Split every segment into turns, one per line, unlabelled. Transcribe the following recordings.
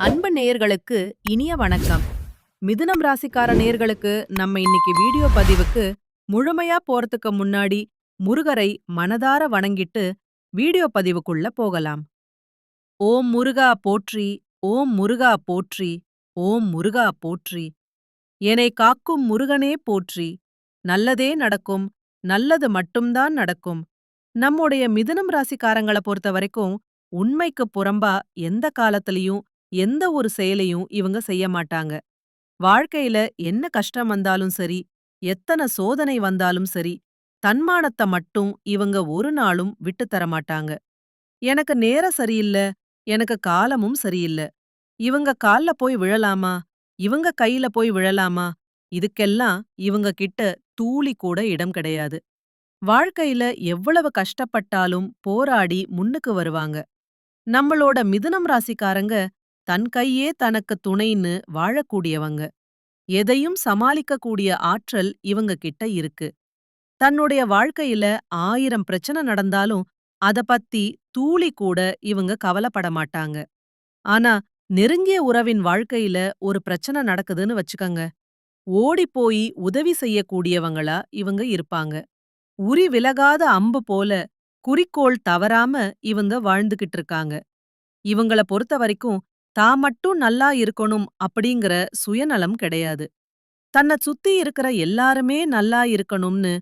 அன்பு நேயர்களுக்கு இனிய வணக்கம். மிதுனம் ராசிக்கார நேயர்களுக்கு நம்ம இன்னைக்கு வீடியோ பதிவுக்கு முழுமையா போறதுக்கு முன்னாடி முருகரை மனதார வணங்கிட்டு வீடியோ பதிவுக்குள்ள போகலாம். ஓம் முருகா போற்றி, ஓம் முருகா போற்றி, ஓம் முருகா போற்றி. என்னை காக்கும் முருகனே போற்றி. நல்லதே நடக்கும், நல்லது மட்டும்தான் நடக்கும். நம்முடைய மிதுனம் ராசிக்காரங்கள பொறுத்த வரைக்கும் உண்மைக்கு புறம்பா எந்த காலத்திலயும் எந்த ஒரு செயலையும் இவங்க செய்ய மாட்டாங்க. வாழ்க்கையில என்ன கஷ்டம் வந்தாலும் சரி, எத்தன சோதனை வந்தாலும் சரி, தன்மானத்த மட்டும் இவங்க ஒரு நாளும் விட்டு தர மாட்டாங்க. எனக்கு நேரம் சரியில்ல, எனக்கு காலமும் சரியில்ல. இவங்க கால்ல போய் விழலாமா? இவங்க கையில போய் விழலாமா? இதுக்கெல்லாம் இவங்க கிட்ட தூளி கூட இடம் கிடையாது. வாழ்க்கையில எவ்வளவு கஷ்டப்பட்டாலும் போராடி முன்னுக்கு வருவாங்க. நம்மளோட மிதுனம் ராசிக்காரங்க தன் கையே தனக்கு துணைன்னு வாழக்கூடியவங்க. எதையும் சமாளிக்கக்கூடிய ஆற்றல் இவங்க கிட்ட இருக்கு. தன்னுடைய வாழ்க்கையில 1000 பிரச்சனை நடந்தாலும் அத பத்தி தூளி கூட இவங்க கவலைப்பட மாட்டாங்க. ஆனா நெருங்கிய உறவின் வாழ்க்கையில ஒரு பிரச்சனை நடக்குதுன்னு வச்சுக்கங்க. ஓடிப்போய் உதவி செய்யக்கூடியவங்களா இவங்க இருப்பாங்க. உரி விலகாத அம்பு போல குறிக்கோள் தவறாம இவங்க வாழ்ந்துகிட்டு இருக்காங்க. இவங்கள பொறுத்த வரைக்கும் தான் மட்டும் நல்லா இருக்கணும் அப்படிங்கிற சுயநலம் கிடையாது. தன்னை சுத்தி இருக்கிற எல்லாருமே நல்லா இருக்கணும்னு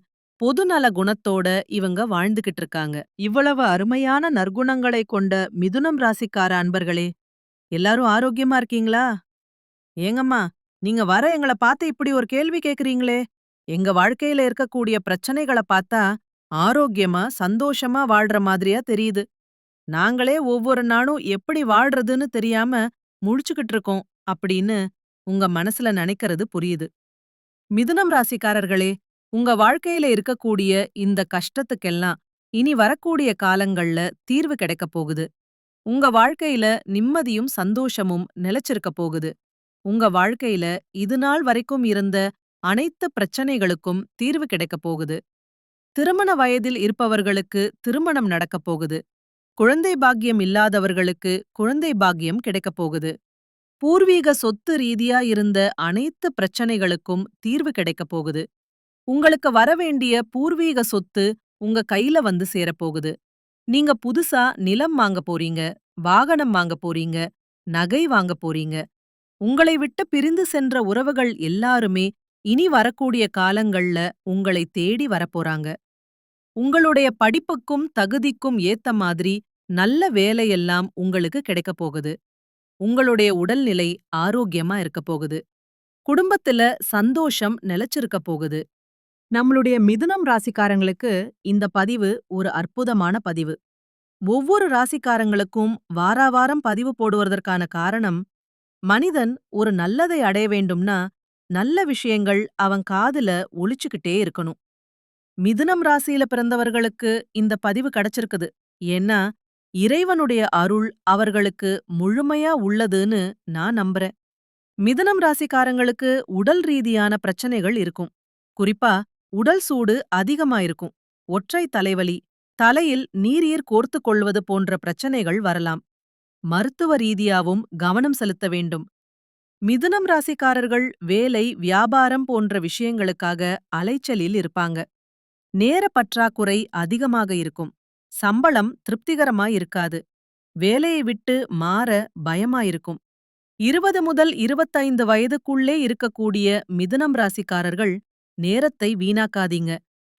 பொதுநல குணத்தோட இவங்க வாழ்ந்துகிட்டு இருக்காங்க. இவ்வளவு அருமையான நற்குணங்களை கொண்ட மிதுனம் ராசிக்கார அன்பர்களே, எல்லாரும் ஆரோக்கியமா இருக்கீங்களா? ஏங்கம்மா, நீங்க வர எங்கள பார்த்து இப்படி ஒரு கேள்வி கேக்குறீங்களே? எங்க வாழ்க்கையில இருக்கக்கூடிய பிரச்சனைகள பார்த்தா ஆரோக்கியமா சந்தோஷமா வாழ்ற மாதிரியா தெரியுது. நாங்களே ஒவ்வொரு நாளும் எப்படி வாழ்றதுன்னு தெரியாம முழிச்சுக்கிட்டு இருக்கோம் அப்படின்னு உங்க மனசுல நினைக்கிறது புரியுது. மிதுனம் ராசிக்காரர்களே, உங்க வாழ்க்கையில இருக்கக்கூடிய இந்த கஷ்டத்துக்கெல்லாம் இனி வரக்கூடிய காலங்கள்ல தீர்வு கிடைக்கப் போகுது. உங்க வாழ்க்கையில நிம்மதியும் சந்தோஷமும் நிலைச்சிருக்க போகுது. உங்க வாழ்க்கையில இதுநாள் வரைக்கும் இருந்த அனைத்து பிரச்சனைகளுக்கும் தீர்வு கிடைக்கப் போகுது. திருமண வயதில் இருப்பவர்களுக்கு திருமணம் நடக்கப் போகுது. குழந்தை பாக்கியம் இல்லாதவர்களுக்கு குழந்தை பாக்கியம் கிடைக்கப் போகுது. பூர்வீக சொத்து ரீதியா இருந்த அனைத்து பிரச்சனைகளுக்கும் தீர்வு கிடைக்கப் போகுது. உங்களுக்கு வரவேண்டிய பூர்வீக சொத்து உங்க கையில வந்து சேரப்போகுது. நீங்க புதுசா நிலம் வாங்க போறீங்க, வாகனம் வாங்க போறீங்க, நகை வாங்க போறீங்க. உங்களை விட்டு பிரிந்து சென்ற உறவுகள் எல்லாருமே இனி வரக்கூடிய காலங்கள்ல உங்களை தேடி வரப்போறாங்க. உங்களுடைய படிப்புக்கும் தகுதிக்கும் ஏத்த மாதிரி நல்ல வேலையெல்லாம் உங்களுக்கு கிடைக்கப் போகுது. உங்களுடைய உடல்நிலை ஆரோக்கியமா இருக்கப் போகுது. குடும்பத்துல சந்தோஷம் நிலைச்சிருக்கப் போகுது. நம்மளுடைய மிதுனம் ராசிக்காரங்களுக்கு இந்த பதிவு ஒரு அற்புதமான பதிவு. ஒவ்வொரு ராசிக்காரங்களுக்கும் வாராவாரம் பதிவு போடுவதற்கான காரணம், மனிதன் ஒரு நல்லதை அடைய வேண்டும்னா நல்ல விஷயங்கள் அவன் காதுல ஒலிச்சுக்கிட்டே இருக்கணும். மிதுனம் ராசியில பிறந்தவர்களுக்கு இந்த பதிவு கிடைச்சிருக்குது. ஏன்னா இறைவனுடைய அருள் அவர்களுக்கு முழுமையா உள்ளதுன்னு நான் நம்புறேன். மிதுனம் ராசிக்காரங்களுக்கு உடல் ரீதியான பிரச்சனைகள் இருக்கும். குறிப்பா உடல் சூடு அதிகமா இருக்கும். ஒற்றை தலைவலி, தலையில் நீரீர் கோர்த்துக் கொள்வது போன்ற பிரச்சனைகள் வரலாம். மருத்துவ ரீதியாவும் கவனம் செலுத்த வேண்டும். மிதுனம் ராசிக்காரர்கள் வேலை, வியாபாரம் போன்ற விஷயங்களுக்காக அலைச்சலில் இருப்பாங்க. நேர பற்றாக்குறை அதிகமாக இருக்கும். சம்பளம் திருப்திகரமா இருக்காது. வேலையை விட்டு மாற பயமா இருக்கும். 20 முதல் 25 வயதுக்குள்ளே இருக்கக்கூடிய மிதுனம் ராசிக்காரர்கள் நேரத்தை வீணாக்காதீங்க.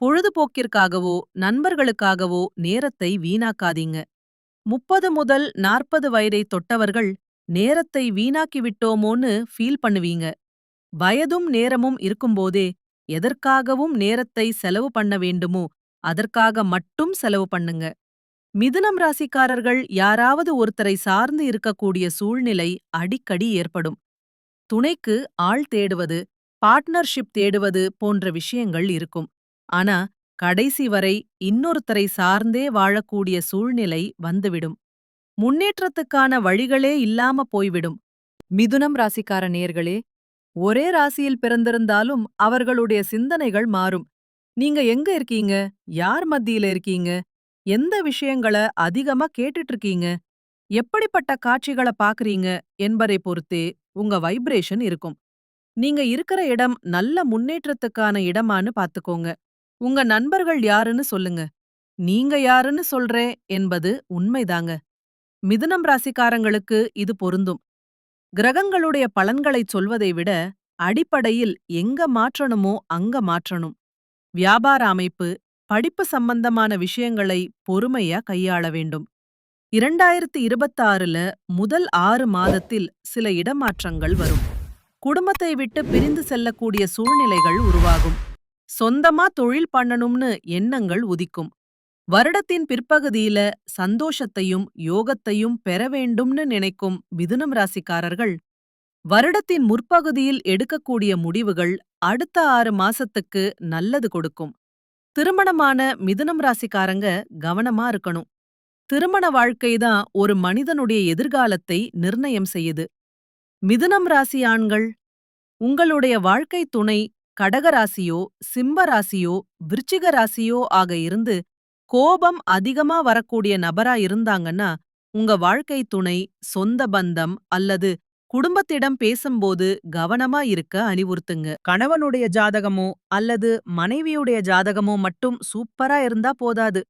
பொழுதுபோக்கிற்காகவோ நண்பர்களுக்காகவோ நேரத்தை வீணாக்காதீங்க. 30 முதல் 40 வயதை தொட்டவர்கள் நேரத்தை வீணாக்கி விட்டோமோன்னு ஃபீல் பண்ணுவீங்க. வயதும் நேரமும் இருக்கும்போதே எதற்காகவும் நேரத்தை செலவு பண்ண வேண்டுமோ அதற்காக மட்டும் செலவு பண்ணுங்க. மிதுனம் ராசிக்காரர்கள் யாராவது ஒருத்தரை சார்ந்து இருக்கக்கூடிய சூழ்நிலை அடிக்கடி ஏற்படும். துணைக்கு ஆள் தேடுவது, பார்ட்னர்ஷிப் தேடுவது போன்ற விஷயங்கள் இருக்கும். ஆனா கடைசி வரை இன்னொருத்தரை சார்ந்தே வாழக்கூடிய சூழ்நிலை வந்துவிடும். முன்னேற்றத்துக்கான வழிகளே இல்லாம போய்விடும். மிதுனம் ராசிக்கார நேயர்களே, ஒரே ராசியில் பிறந்திருந்தாலும் அவர்களுடைய சிந்தனைகள் மாறும். நீங்க எங்க இருக்கீங்க? யார் மத்தியில இருக்கீங்க? எந்த விஷயங்கள அதிகமா கேட்டுட்டு இருக்கீங்க? எப்படிப்பட்ட காட்சிகள பாக்குறீங்க என்பதை பொறுத்தே உங்க வைப்ரேஷன் இருக்கும். நீங்க இருக்கிற இடம் நல்ல முன்னேற்றத்துக்கான இடமான்னு பாத்துக்கோங்க. உங்க நண்பர்கள் யாருன்னு சொல்லுங்க. நீங்க யாருன்னு சொல்றேன் என்பது உண்மைதாங்க. மிதுனம் ராசிக்காரங்களுக்கு இது பொருந்தும். கிரகங்களுடைய பலன்களைச் சொல்வதை விட, அடிப்படையில் எங்க மாற்றணுமோ அங்க மாற்றணும். வியாபார அமைப்பு, படிப்பு சம்பந்தமான விஷயங்களை பொறுமையா கையாள வேண்டும். 2026ல முதல் 6 மாதத்தில் சில இடமாற்றங்கள் வரும். குடும்பத்தை விட்டு பிரிந்து செல்லக்கூடிய சூழ்நிலைகள் உருவாகும். சொந்தமா தொழில் பண்ணணும்னு எண்ணங்கள் உதிக்கும். வருடத்தின் பிற்பகுதியில சந்தோஷத்தையும் யோகத்தையும் பெற வேண்டும்னு நினைக்கும் மிதுனம் ராசிக்காரர்கள், வருடத்தின் முற்பகுதியில் எடுக்கக்கூடிய முடிவுகள் அடுத்த 6 மாசத்துக்கு நல்லது கொடுக்கும். திருமணமான மிதுனம் ராசிக்காரங்க கவனமா இருக்கணும். திருமண வாழ்க்கை தான் ஒரு மனிதனுடைய எதிர்காலத்தை நிர்ணயம் செய்யுது. மிதுனம் ராசி ஆண்கள், உங்களுடைய வாழ்க்கை துணை கடக ராசியோ, சிம்ம ராசியோ, விருச்சிக ராசியோ ஆக இருந்து கோபம் அதிகமா வரக்கூடிய நபரா இருந்தாங்கன்னா, உங்க வாழ்க்கை துணை, சொந்த பந்தம் அல்லது குடும்பத்திடம் பேசும்போது கவனமா இருக்க அறிவுறுத்துங்க. கணவனுடைய ஜாதகமோ அல்லது மனைவியுடைய ஜாதகமோ மட்டும் சூப்பரா இருந்தா போதாது.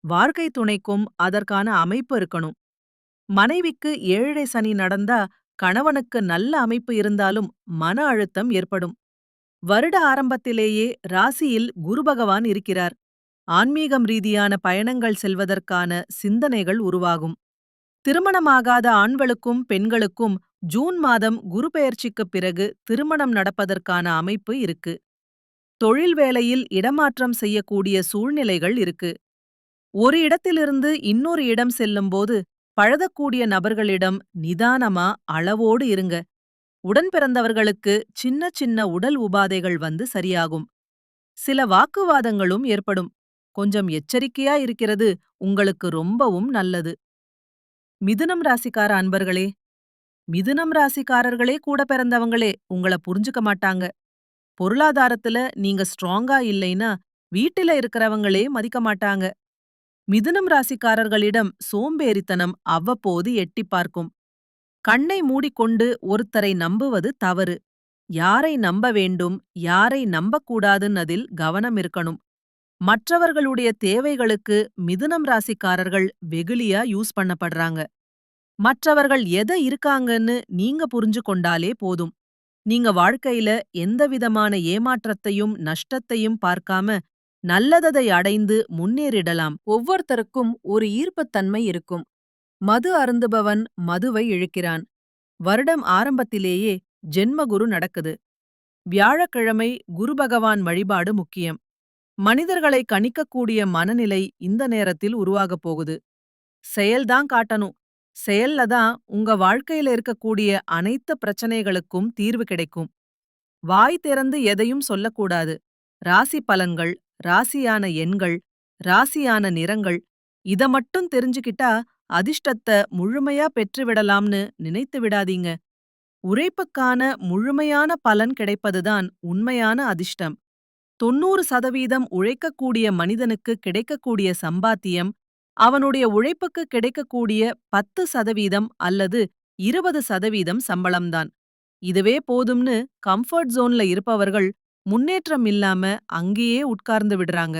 வாழ்க்கை துணைக்கும் அதற்கான அமைப்பு இருக்கணும். மனைவிக்கு 7 சனி நடந்தா கணவனுக்கு நல்ல அமைப்பு இருந்தாலும் மன அழுத்தம் ஏற்படும். வருட ஆரம்பத்திலேயே ராசியில் குரு பகவான் இருக்கிறார். ஆன்மீகம் ரீதியான பயணங்கள் செல்வதற்கான சிந்தனைகள் உருவாகும். திருமணமாகாத ஆண்களுக்கும் பெண்களுக்கும் ஜூன் மாதம் குரு பெயர்ச்சிக்குப் பிறகு திருமணம் நடப்பதற்கான அமைப்பு இருக்கு. தொழில் வேலையில் இடமாற்றம் செய்யக்கூடிய சூழ்நிலைகள் இருக்கு. ஒரு இடத்திலிருந்து இன்னொரு இடம் செல்லும்போது பழகக்கூடிய நபர்களிடம் நிதானமா அளவோடு இருங்க. உடன் பிறந்தவர்களுக்கு சின்ன சின்ன உடல் உபாதைகள் வந்து சரியாகும். சில வாக்குவாதங்களும் ஏற்படும். கொஞ்சம் எச்சரிக்கையா இருக்கிறது உங்களுக்கு ரொம்பவும் நல்லது. மிதுனம் ராசிக்கார அன்பர்களே, மிதுனம் ராசிக்காரர்களே கூட பிறந்தவங்களே உங்கள புரிஞ்சுக்க மாட்டாங்க. பொருளாதாரத்துல நீங்க ஸ்ட்ராங்கா இல்லைன்னா வீட்டில இருக்கிறவங்களே மதிக்க மாட்டாங்க. மிதுனம் ராசிக்காரர்களிடம் சோம்பேறித்தனம் அவ்வப்போது எட்டிப் பார்க்கும். கண்ணை மூடிக்கொண்டு ஒருத்தரை நம்புவது தவறு. யாரை நம்ப வேண்டும், யாரை நம்பக்கூடாதுன்னதில் கவனம் இருக்கணும். மற்றவர்களுடைய தேவைகளுக்கு மிதுனம் ராசிக்காரர்கள் வெகுளியா யூஸ் பண்ணப்படுறாங்க. மற்றவர்கள் எதை இருக்காங்கன்னு நீங்க புரிஞ்சு கொண்டாலே போதும். நீங்க வாழ்க்கையில எந்தவிதமான ஏமாற்றத்தையும் நஷ்டத்தையும் பார்க்காம நல்லததை அடைந்து முன்னேறிடலாம். ஒவ்வொருத்தருக்கும் ஒரு ஈர்ப்புத்தன்மை இருக்கும். மது அருந்துபவன் மதுவை இழுக்கிறான். வருடம் ஆரம்பத்திலேயே ஜென்மகுரு நடக்குது. வியாழக்கிழமை குரு பகவான் வழிபாடு முக்கியம். மனிதர்களை கணிக்கக்கூடிய மனநிலை இந்த நேரத்தில் உருவாகப் போகுது. செயல்தான் காட்டணும். செயல்ல தான் உங்க வாழ்க்கையில இருக்கக்கூடிய அனைத்து பிரச்சனைகளுக்கும் தீர்வு கிடைக்கும். வாய் திறந்து எதையும் சொல்லக்கூடாது. ராசி பலன்கள், ராசியான எண்கள், ராசியான நிறங்கள் இத மட்டும் தெரிஞ்சுக்கிட்டா அதிர்ஷ்டத்த முழுமையா பெற்றுவிடலாம்னு நினைத்து விடாதீங்க. உழைப்புக்கான முழுமையான பலன் கிடைப்பதுதான் உண்மையான அதிர்ஷ்டம். 90% உழைக்கக்கூடிய மனிதனுக்கு கிடைக்கக்கூடிய சம்பாத்தியம், அவனுடைய உழைப்புக்கு கிடைக்கக்கூடிய 10% அல்லது 20% சம்பளம்தான். இதுவே போதும்னு கம்ஃபர்ட் ஜோன்ல இருப்பவர்கள் முன்னேற்றம் இல்லாம அங்கேயே உட்கார்ந்து விடுறாங்க.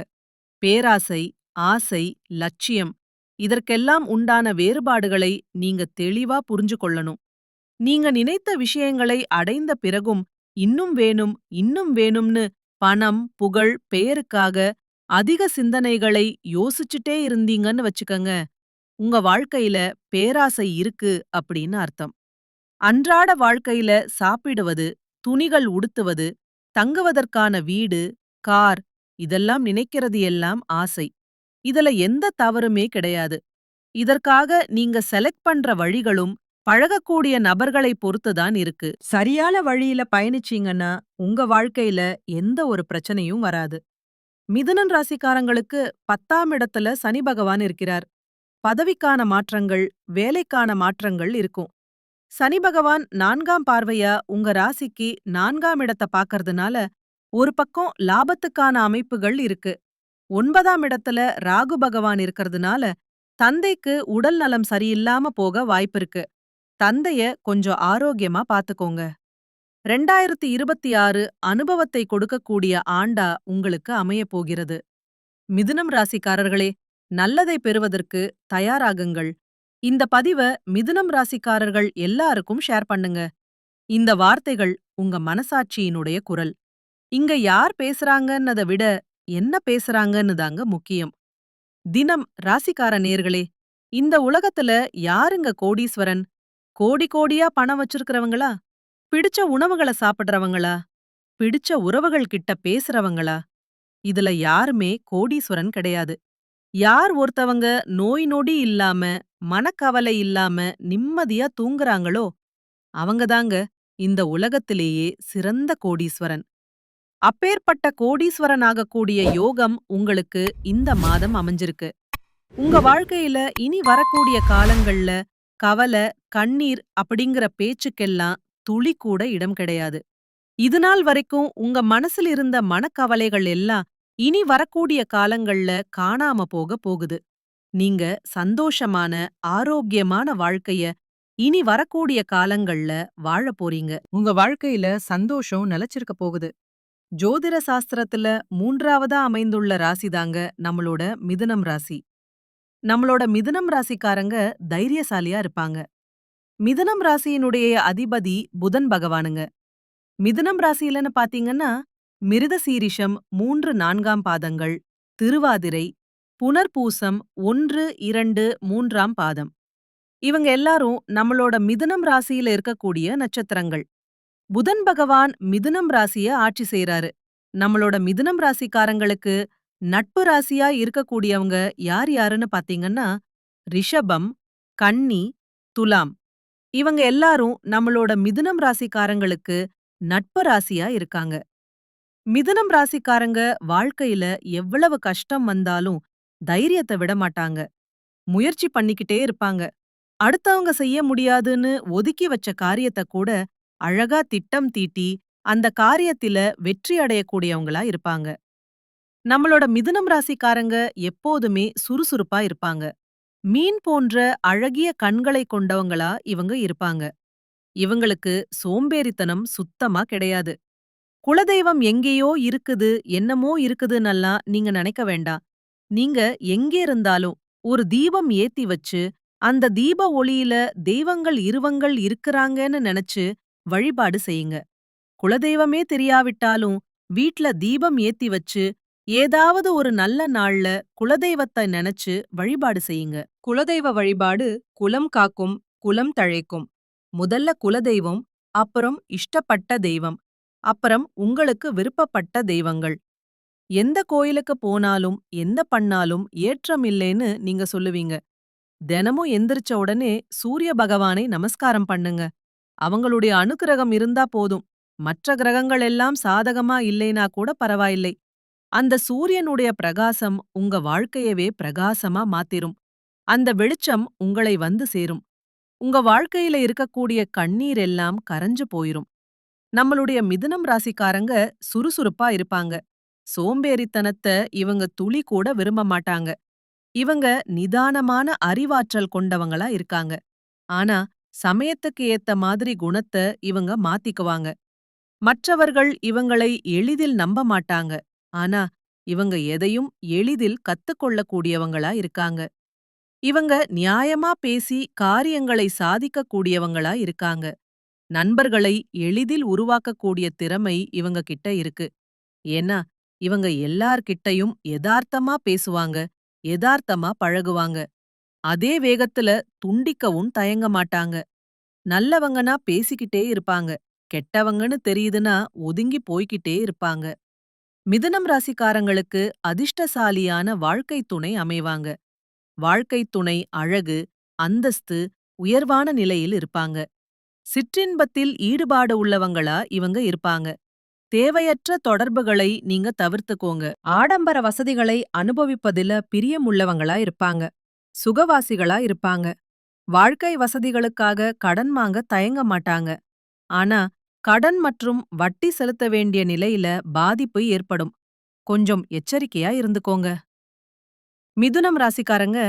பேராசை, ஆசை, லட்சியம் இதற்கெல்லாம் உண்டான வேறுபாடுகளை நீங்க தெளிவா புரிஞ்சு கொள்ளணும். நீங்க நினைத்த விஷயங்களை அடைந்த பிறகும் இன்னும் வேணும், இன்னும் வேணும்னு பணம், புகழ், பெயருக்காக அதிக சிந்தனைகளை யோசிச்சுட்டே இருந்தீங்கன்னு வச்சுக்கங்க, உங்க வாழ்க்கையில பேராசை இருக்கு அப்படின்னு அர்த்தம். அன்றாட வாழ்க்கையில சாப்பிடுவது, துணிகள் உடுத்துவது, தங்குவதற்கான வீடு, கார் இதெல்லாம் நினைக்கிறது எல்லாம் ஆசை. இதுல எந்த தவறுமே கிடையாது. இதற்காக நீங்க செலக்ட் பண்ற வழிகளும் பழகக்கூடிய நபர்களை பொறுத்துதான் இருக்கு. சரியான வழியில பயணிச்சீங்கன்னா உங்க வாழ்க்கையில எந்த ஒரு பிரச்சனையும் வராது. மிதுனம் ராசிக்காரங்களுக்கு 10ஆம் இடத்துல சனி பகவான் இருக்கிறார். பதவிக்கான மாற்றங்கள், வேலைக்கான மாற்றங்கள் இருக்கும். சனி பகவான் 4ஆம் பார்வையா உங்க ராசிக்கு 4ஆம் இடத்த பாக்கறதுனால ஒரு பக்கம் லாபத்துக்கான அமைப்புகள் இருக்கு. 9ஆம் இடத்துல ராகு பகவான் இருக்கறதுனால தந்தைக்கு உடல் நலம் சரியில்லாம போக வாய்ப்பிருக்கு. தந்தைய கொஞ்சம் ஆரோக்கியமா பாத்துக்கோங்க. 2026 அனுபவத்தை கொடுக்கக்கூடிய ஆண்டா உங்களுக்கு அமையப் போகிறது. மிதுனம் ராசிக்காரர்களே, நல்லதை பெறுவதற்கு தயாராகுங்கள். இந்த பதிவ மிதுனம் ராசிக்காரர்கள் எல்லாருக்கும் ஷேர் பண்ணுங்க. இந்த வார்த்தைகள் உங்க மனசாட்சியினுடைய குரல். இங்க யார் பேசுறாங்கன்னத விட என்ன பேசுறாங்கன்னு தாங்க முக்கியம். தினம் ராசிக்கார நேர்களே, இந்த உலகத்துல யாருங்க கோடீஸ்வரன்? கோடி கோடியா பணம் வச்சிருக்கிறவங்களா? பிடிச்ச உணவுகள சாப்பிடுறவங்களா? பிடிச்ச உறவுகள் கிட்ட பேசுறவங்களா? இதுல யாருமே கோடீஸ்வரன் கிடையாது. யார் ஒருத்தவங்க நோய் நொடி இல்லாம, மனக்கவலை இல்லாம நிம்மதியா தூங்குறாங்களோ, அவங்கதாங்க இந்த உலகத்திலேயே சிறந்த கோடீஸ்வரன். அப்பேற்பட்ட கோடீஸ்வரன் ஆகக்கூடிய யோகம் உங்களுக்கு இந்த மாதம் அமைஞ்சிருக்கு. உங்க வாழ்க்கையில இனி வரக்கூடிய காலங்கள்ல கவலை, கண்ணீர் அப்படிங்கிற பேச்சுக்கெல்லாம் துளி கூட இடம் கிடையாது. இதுநாள் வரைக்கும் உங்க மனசுல இருந்த மனக்கவலைகள் எல்லாம் இனி வரக்கூடிய காலங்கள்ல காணாம போக போகுது. நீங்க சந்தோஷமான, ஆரோக்கியமான வாழ்க்கைய இனி வரக்கூடிய காலங்கள்ல வாழப் போறீங்க. உங்க வாழ்க்கையில சந்தோஷம் நிலைச்சிருக்க போகுது. ஜோதிட சாஸ்திரத்துல 3வதா அமைந்துள்ள ராசிதாங்க நம்மளோட மிதுனம் ராசி. நம்மளோட மிதுனம் ராசிக்காரங்க தைரியசாலியா இருப்பாங்க. மிதுனம் ராசியினுடைய அதிபதி புதன் பகவானுங்க. மிதுனம் ராசியிலன்னு பாத்தீங்கன்னா, மிருகசீரிஷம் 3, 4ஆம் பாதங்கள், திருவாதிரை, புனர்பூசம் 1, 2, 3ஆம் பாதம். இவங்க எல்லாரும் நம்மளோட மிதுனம் ராசியில இருக்கக்கூடிய நட்சத்திரங்கள். புதன் பகவான் மிதுனம் ராசிய ஆட்சி செய்றாரு. நம்மளோட மிதுனம் ராசிக்காரங்களுக்கு நட்பு ராசியா இருக்கக்கூடியவங்க யார் யாருன்னு பாத்தீங்கன்னா, ரிஷபம், கன்னி, துலாம். இவங்க எல்லாரும் நம்மளோட மிதுனம் ராசிக்காரங்களுக்கு நட்பு ராசியா இருக்காங்க. மிதுனம் ராசிக்காரங்க வாழ்க்கையில எவ்வளவு கஷ்டம் வந்தாலும் தைரியத்தை விட மாட்டாங்க. முயற்சி பண்ணிக்கிட்டே இருப்பாங்க. அடுத்தவங்க செய்ய முடியாதுன்னு ஒதுக்கி வச்ச காரியத்த கூட அழகா திட்டம் தீட்டி அந்த காரியத்தில வெற்றி அடையக்கூடியவங்களா இருப்பாங்க. நம்மளோட மிதுனம் ராசிக்காரங்க எப்போதுமே சுறுசுறுப்பா இருப்பாங்க. மீன் போன்ற அழகிய கண்களை கொண்டவங்களா இவங்க இருப்பாங்க. இவங்களுக்கு சோம்பேறித்தனம் சுத்தமா கிடையாது. குலதெய்வம் எங்கேயோ இருக்குது, என்னமோ இருக்குதுன்னெல்லாம் நீங்க நினைக்க வேண்டாம். நீங்க எங்கே இருந்தாலும் ஒரு தீபம் ஏத்தி வச்சு, அந்த தீப ஒளியில தெய்வங்கள் இருவங்கள் இருக்குறாங்கன்னு நினைச்சு வழிபாடு செய்யுங்க. குலதெய்வமே தெரியாவிட்டாலும் வீட்ல தீபம் ஏத்தி வச்சு, ஏதாவது ஒரு நல்ல நாள்ல குலதெய்வத்தை நினைச்சு வழிபாடு செய்யுங்க. குலதெய்வ வழிபாடு குலம் காக்கும், குலம் தழைக்கும். முதல்ல குலதெய்வம், அப்புறம் இஷ்டப்பட்ட தெய்வம், அப்புறம் உங்களுக்கு விருப்பப்பட்ட தெய்வங்கள். எந்த கோயிலுக்கு போனாலும் எந்த பண்ணாலும் ஏற்றம் இல்லைன்னு நீங்க சொல்லுவீங்க. தினமும் எந்திரிச்ச உடனே சூரிய பகவானை நமஸ்காரம் பண்ணுங்க. அவங்களுடைய அனுக்கிரகம் இருந்தா போதும். மற்ற கிரகங்கள் எல்லாம் சாதகமா இல்லைனா கூட பரவாயில்லை. அந்த சூரியனுடைய பிரகாசம் உங்க வாழ்க்கையவே பிரகாசமா மாத்திரும். அந்த வெளிச்சம் உங்களை வந்து சேரும். உங்க வாழ்க்கையில இருக்கக்கூடிய கண்ணீர் எல்லாம் கரைஞ்சு போயிரும். நம்மளுடைய மிதுனம் ராசிக்காரங்க சுறுசுறுப்பா இருப்பாங்க. சோம்பேறித்தனத்த இவங்க துளி கூட விரும்ப மாட்டாங்க. இவங்க நிதானமான அறிவாற்றல் கொண்டவங்களா இருக்காங்க. ஆனா சமயத்துக்கு ஏத்த மாதிரி குணத்த இவங்க மாத்திக்குவாங்க. மற்றவர்கள் இவங்களை எளிதில் நம்ப மாட்டாங்க. ஆனா இவங்க எதையும் எளிதில் கத்துக்கொள்ளக்கூடியவங்களா இருக்காங்க. இவங்க நியாயமா பேசி காரியங்களை சாதிக்க கூடியவங்களா இருக்காங்க. நண்பர்களை எளிதில் உருவாக்கக்கூடிய திறமை இவங்க கிட்ட இருக்கு. ஏன்னா இவங்க எல்லார்கிட்டயும் யதார்த்தமா பேசுவாங்க, யதார்த்தமா பழகுவாங்க. அதே வேகத்துல துண்டிக்கவும் தயங்க மாட்டாங்க. நல்லவங்கன்னா பேசிக்கிட்டே இருப்பாங்க. கெட்டவங்கன்னு தெரியுதுன்னா ஒதுங்கி போய்க்கிட்டே இருப்பாங்க. மிதுனம் ராசிக்காரங்களுக்கு அதிர்ஷ்டசாலியான வாழ்க்கை துணை அமைவாங்க. வாழ்க்கை துணை அழகு, அந்தஸ்து, உயர்வான நிலையில் இருப்பாங்க. சிற்றின்பத்தில் ஈடுபாடு உள்ளவங்களா இவங்க இருப்பாங்க. தேவையற்ற தொடர்புகளை நீங்க தவிர்த்துக்கோங்க. ஆடம்பர வசதிகளை அனுபவிப்பதில பிரியமுள்ளவங்களா இருப்பாங்க. சுகவாசிகளா இருப்பாங்க. வாழ்க்கை வசதிகளுக்காக கடன் வாங்க தயங்க மாட்டாங்க. ஆனா கடன் மற்றும் வட்டி செலுத்த வேண்டிய நிலையில பாதிப்பு ஏற்படும். கொஞ்சம் எச்சரிக்கையா இருந்துக்கோங்க. மிதுனம் ராசிக்காரங்க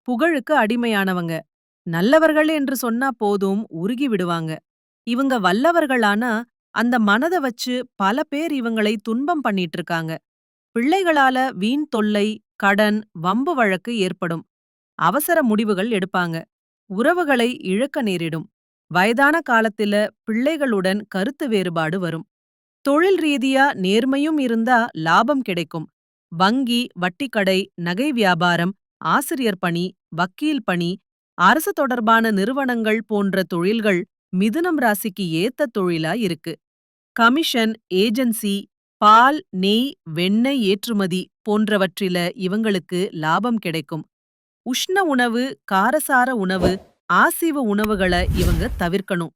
புகழுக்கு அடிமையானவங்க. நல்லவர்கள் என்று சொன்னா போதும் உருகி விடுவாங்க. இவங்க வல்லவர்களானா அந்த மனத வச்சு பல பேர் இவங்களை துன்பம் பண்ணிட்டு இருக்காங்க. பிள்ளைகளால வீண் தொல்லை, கடன், வம்பு வழக்கு ஏற்படும். அவசர முடிவுகள் எடுப்பாங்க. உறவுகளை இழக்க நேரிடும். வயதான காலத்தில பிள்ளைகளுடன் கருத்து வேறுபாடு வரும். தொழில் ரீதியா நேர்மையும் இருந்தா லாபம் கிடைக்கும். வங்கி, வட்டிக்கடை, நகை வியாபாரம், ஆசிரியர் பணி, வக்கீல் பணி, அரசு தொடர்பான நிறுவனங்கள் போன்ற தொழில்கள் மிதுனம் ராசிக்கு ஏத்த தொழிலா இருக்கு. கமிஷன், ஏஜென்சி, பால், நெய், வெண்ணெய் ஏற்றுமதி போன்றவற்றில இவங்களுக்கு லாபம் கிடைக்கும். உஷ்ண உணவு, காரசார உணவு, ஆசிவ உணவுகள இவங்க தவிர்க்கணும்.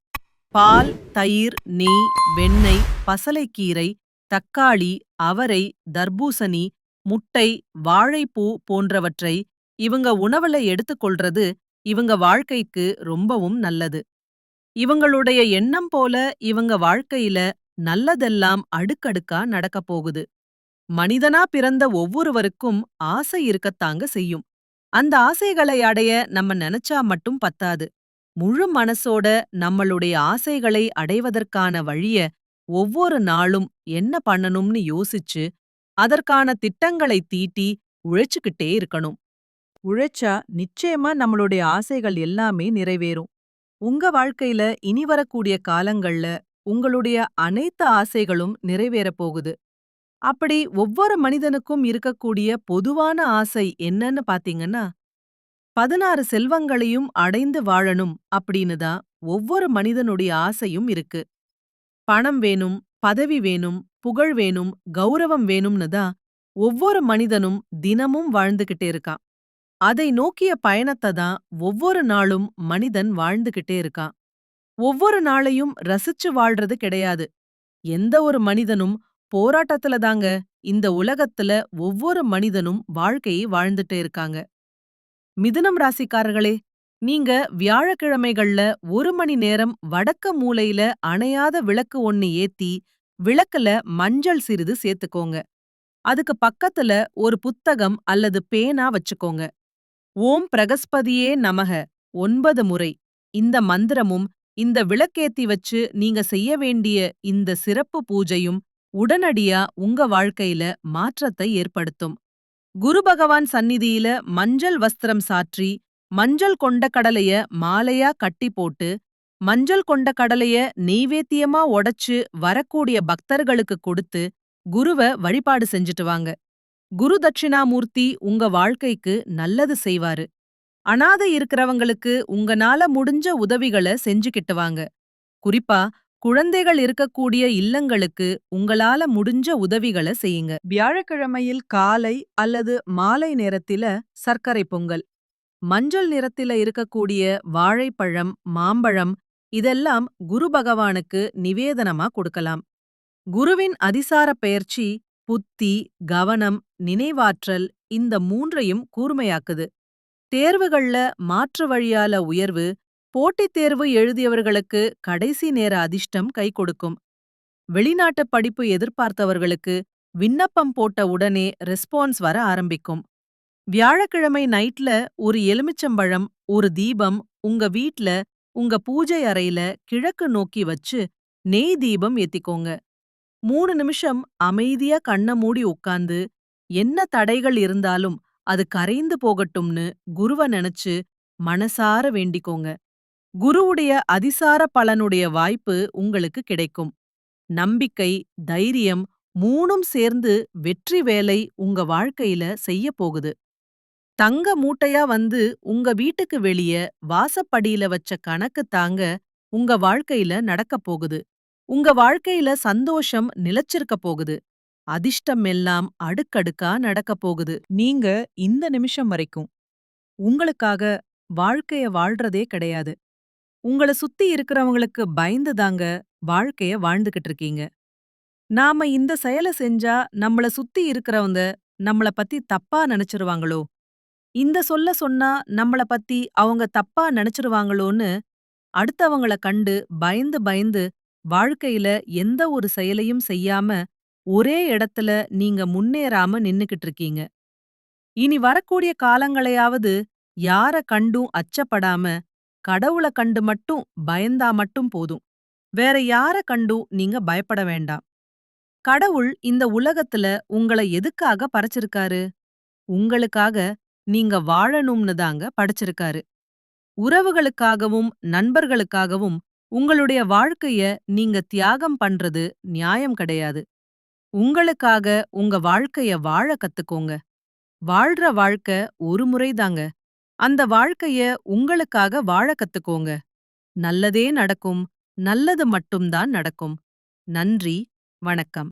பால், தயிர், நெய், வெண்ணெய், பசலைக்கீரை, தக்காளி, அவரை, தர்பூசணி, முட்டை, வாழைப்பூ போன்றவற்றை இவங்க உணவுல எடுத்துக்கொள்றது இவங்க வாழ்க்கைக்கு ரொம்பவும் நல்லது. இவங்களுடைய எண்ணம் போல இவங்க வாழ்க்கையில நல்லதெல்லாம் அடுக்கடுக்கா நடக்கப் போகுது. மனிதனா பிறந்த ஒவ்வொருவருக்கும் ஆசை இருக்கத்தாங்க செய்யும். அந்த ஆசைகளை அடைய நம்ம நினைச்சா மட்டும் பத்தாது. முழு மனசோட நம்மளுடைய ஆசைகளை அடைவதற்கான வழிய ஒவ்வொரு நாளும் என்ன பண்ணணும்னு யோசிச்சு அதற்கான திட்டங்களை தீட்டி உழைச்சுக்கிட்டே இருக்கணும். உழைச்சா நிச்சயமா நம்மளுடைய ஆசைகள் எல்லாமே நிறைவேறும். உங்க வாழ்க்கையில இனி வரக்கூடிய காலங்கள்ல உங்களுடைய அனைத்து ஆசைகளும் நிறைவேறப் போகுது. அப்படி ஒவ்வொரு மனிதனுக்கும் இருக்கக்கூடிய பொதுவான ஆசை என்னன்னு பாத்தீங்கன்னா, 16 செல்வங்களையும் அடைந்து வாழணும் அப்படின்னு தான் ஒவ்வொரு மனிதனுடைய ஆசையும் இருக்கு. பணம் வேணும், பதவி வேணும், புகழ் வேணும், கௌரவம் வேணும்னு தான் ஒவ்வொரு மனிதனும் தினமும் வாழ்ந்துகிட்டே இருக்கான். அதை நோக்கிய பயணத்தை தான் ஒவ்வொரு நாளும் மனிதன் வாழ்ந்துகிட்டே இருக்கான். ஒவ்வொரு நாளையும் ரசிச்சு வாழ்றது கிடையாது. எந்த ஒரு மனிதனும் போராட்டத்துல தாங்க இந்த உலகத்துல ஒவ்வொரு மனிதனும் வாழ்க்கையை வாழ்ந்துட்டே இருக்காங்க. மிதுனம் ராசிக்காரர்களே, நீங்க வியாழக்கிழமைகள்ல 1 மணி நேரம் வடக்க மூலையில அணையாத விளக்கு ஒண்ணு ஏத்தி விளக்குல மஞ்சள் சிறிது சேர்த்துக்கோங்க. அதுக்கு பக்கத்துல ஒரு புத்தகம் அல்லது பேனா வச்சுக்கோங்க. ஓம் பிரகஸ்பதியே நமக 9 முறை இந்த மந்திரமும் இந்த விளக்கேத்தி வச்சு நீங்க செய்ய வேண்டிய இந்த சிறப்பு பூஜையும் உடனடியா உங்க வாழ்க்கையில மாற்றத்தை ஏற்படுத்தும். குரு பகவான் சந்நிதியில மஞ்சள் வஸ்திரம் சாற்றி மஞ்சள் கொண்ட கடலைய மாலையா கட்டி போட்டு மஞ்சள் கொண்ட கடலைய நெய்வேத்தியமா உடைச்சு வரக்கூடிய பக்தர்களுக்கு கொடுத்து குருவ வழிபாடு செஞ்சுட்டு வாங்க. குரு தட்சிணாமூர்த்தி உங்க வாழ்க்கைக்கு நல்லது செய்வாரு. அனாதை இருக்கிறவங்களுக்கு உங்கனால முடிஞ்ச உதவிகள செஞ்சுக்கிட்டு வாங்க. குறிப்பா குழந்தைகள் இருக்கக்கூடிய இல்லங்களுக்கு உங்களால முடிஞ்ச உதவிகள செய்யுங்க. வியாழக்கிழமையில் காலை அல்லது மாலை நேரத்தில சர்க்கரை பொங்கல், மஞ்சள் நிறத்தில இருக்கக்கூடிய வாழைப்பழம், மாம்பழம் இதெல்லாம் குரு பகவானுக்கு நிவேதனமா கொடுக்கலாம். குருவின் அதிசார பெயர்ச்சி புத்தி, கவனம், நினைவாற்றல் இந்த 3ஐயும் கூர்மையாக்குது. தேர்வுகள்ல மாற்று வழியால உயர்வு, போட்டித் தேர்வு எழுதியவர்களுக்கு கடைசி நேர அதிர்ஷ்டம் கை கொடுக்கும். வெளிநாட்டு படிப்பு எதிர்பார்த்தவர்களுக்கு விண்ணப்பம் போட்ட உடனே ரெஸ்பான்ஸ் வர ஆரம்பிக்கும். வியாழக்கிழமை நைட்ல ஒரு எலுமிச்சம்பழம், ஒரு தீபம் உங்க வீட்ல உங்க பூஜை அறையில கிழக்கு நோக்கி வச்சு நெய் தீபம் ஏத்திக்கோங்க. 3 நிமிஷம் அமைதியா கண்ண மூடி உட்கார்ந்து என்ன தடைகள் இருந்தாலும் அது கரைந்து போகட்டும்னு குருவ நினைச்சு மனசார வேண்டிக்கோங்க. குருவுடைய அதிசார பலனுடைய வாய்ப்பு உங்களுக்கு கிடைக்கும். நம்பிக்கை, தைரியம் 3ம் சேர்ந்து வெற்றி வேலை உங்க வாழ்க்கையில செய்ய போகுது. தங்க மூட்டையா வந்து உங்க வீட்டுக்கு வெளிய வாசப்படியில வச்ச கணக்கு தாங்க உங்க வாழ்க்கையில நடக்கப் போகுது. உங்க வாழ்க்கையில சந்தோஷம் நிலைச்சிருக்க போகுது. அதிர்ஷ்டம் எல்லாம் அடுக்கடுக்கா நடக்கப் போகுது. நீங்க இந்த நிமிஷம் வரைக்கும் உங்களுக்காக வாழ்க்கைய வாழ்றதே கிடையாது. உங்கள சுத்தி இருக்கிறவங்களுக்கு பயந்து தாங்க வாழ்க்கைய வாழ்ந்துகிட்டு இருக்கீங்க. நாம இந்த செயல செஞ்சா நம்மள சுத்தி இருக்கிறவங்க நம்மள பத்தி தப்பா நினைச்சிருவாங்களோ, இந்த சொல்ல சொன்னா நம்மள பத்தி அவங்க தப்பா நினைச்சிருவாங்களோன்னு அடுத்தவங்கள கண்டு பயந்து பயந்து வாழ்க்கையில எந்த ஒரு செயலையும் செய்யாம ஒரே இடத்துல நீங்க முன்னேறாம நின்னுகிட்டு இருக்கீங்க. இனி வரக்கூடிய காலங்களையாவது யார கண்டும் அச்சப்படாம, கடவுள கண்டு மட்டும் பயந்தா மட்டும் போதும். வேற யார கண்டும் நீங்க பயப்பட வேண்டாம். கடவுள் இந்த உலகத்துல உங்கள எதுக்காக படைச்சிருக்காரு? உங்களுக்காக நீங்க வாழணும்னு தாங்க படைச்சிருக்காரு. உறவுகளுக்காகவும், நண்பர்களுக்காகவும் உங்களுடைய வாழ்க்கைய நீங்க தியாகம் பண்றது நியாயம் கிடையாது. உங்களுக்காக உங்க வாழ்க்கைய வாழ கத்துக்கோங்க. வாழ்ற வாழ்க்க ஒரு முறைதாங்க. அந்த வாழ்க்கைய உங்களுக்காக வாழ கத்துக்கோங்க. நல்லதே நடக்கும். நல்லது மட்டும் தான் நடக்கும். நன்றி. வணக்கம்.